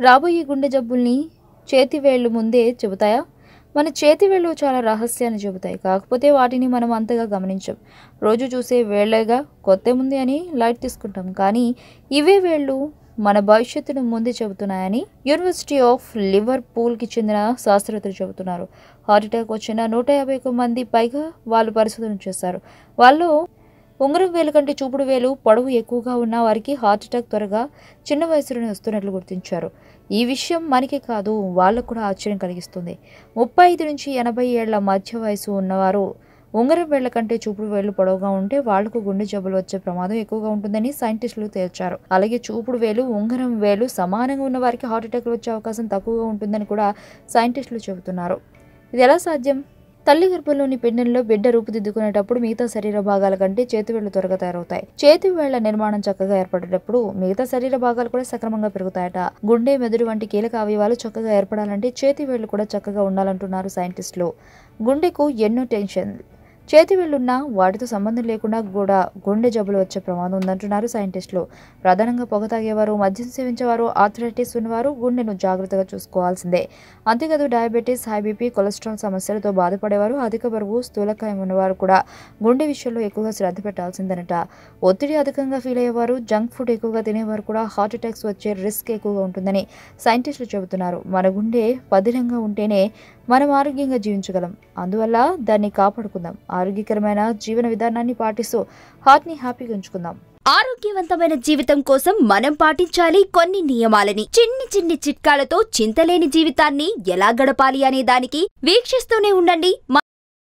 రాబోయే గుండె జబ్బుల్ని చేతివేళ్లు ముందే చెబుతాయా? మన చేతివేళ్లు చాలా రహస్యాన్ని చెబుతాయి. కాకపోతే వాటిని మనం అంతగా గమనించం. రోజు చూసే వేళ్లేగా కొత్తేముంది అని లైట్ తీసుకుంటాం. కానీ ఇవే వేళ్లు మన భవిష్యత్తును ముందే చెబుతున్నాయని యూనివర్సిటీ ఆఫ్ లివర్పూల్కి చెందిన శాస్త్రవేత్తలు చెబుతున్నారు. హార్ట్అటాక్ వచ్చిన 151 మంది పైగా వాళ్ళు పరిశోధన చేశారు. వాళ్ళు ఉంగరం వేలు కంటే చూపుడు వేలు పొడవు ఎక్కువగా ఉన్న వారికి హార్ట్అటాక్ త్వరగా చిన్న వయసులోనే వస్తున్నట్లు గుర్తించారు. ఈ విషయం మనకే కాదు, వాళ్ళకు కూడా ఆశ్చర్యం కలిగిస్తుంది. 35 నుంచి 80 ఏళ్ల మధ్య వయసు ఉన్నవారు ఉంగరం వేళ్ల కంటే చూపుడు వేళ్లు పొడవుగా ఉంటే వాళ్లకు గుండె జబ్బులు వచ్చే ప్రమాదం ఎక్కువగా ఉంటుందని సైంటిస్టులు తేల్చారు. అలాగే చూపుడు వేలు, ఉంగరం వేలు సమానంగా ఉన్న వారికి హార్ట్అటాక్ వచ్చే అవకాశం తక్కువగా ఉంటుందని కూడా సైంటిస్టులు చెబుతున్నారు. ఇది ఎలా సాధ్యం? తల్లి గర్భంలోని పిండంలో బిడ్డ రూపుదిద్దుకునేటప్పుడు మిగతా శరీర భాగాల కంటే చేతివేళ్లు త్వరగా తయారవుతాయి. చేతివేళ్ల నిర్మాణం చక్కగా ఏర్పడేటప్పుడు మిగతా శరీర భాగాలు కూడా సక్రమంగా పెరుగుతాయట. గుండె, మెదడు వంటి కీలక అవయవాలు చక్కగా ఏర్పడాలంటే చేతివేళ్లు కూడా చక్కగా ఉండాలంటున్నారు సైంటిస్టులు. గుండెకు ఎన్నో టెన్షన్ చేతివేళ్లున్నా వాటితో సంబంధం లేకుండా కూడా గుండె జబ్బులు వచ్చే ప్రమాదం ఉందంటున్నారు సైంటిస్టులు. ప్రధానంగా పొగ తాగేవారు, మద్యం సేవించేవారు, ఆర్థరైటిస్ ఉన్నవారు గుండెను జాగ్రత్తగా చూసుకోవాల్సిందే. అంతేకాదు డయాబెటీస్, హై బీపీ, కొలెస్ట్రాల్ సమస్యలతో బాధపడేవారు, అధిక బరువు, స్థూలకాయం ఉన్నవారు కూడా గుండె విషయంలో ఎక్కువగా శ్రద్ధ పెట్టాల్సిందనట. ఒత్తిడి అధికంగా ఫీల్ అయ్యేవారు, జంక్ ఫుడ్ ఎక్కువగా తినేవారు కూడా హార్ట్ అటాక్స్ వచ్చే రిస్క్ ఎక్కువగా ఉంటుందని సైంటిస్టులు చెబుతున్నారు. మన గుండె పదిలంగా ఉంటేనే మనం ఆరోగ్యంగా జీవించగలం. అందువల్ల దాన్ని కాపాడుకుందాం. ఆరోగ్యకరమైన జీవన విధానాన్ని పాటిస్తూ హార్ట్ని హ్యాపీగా ఉంచుకుందాం. ఆరోగ్యవంతమైన జీవితం కోసం మనం పాటించాలి కొన్ని నియమాలని. చిన్ని చిన్ని చిట్కాలతో చింతలేని జీవితాన్ని ఎలా గడపాలి అనే దానికి వీక్షిస్తూనే ఉండండి.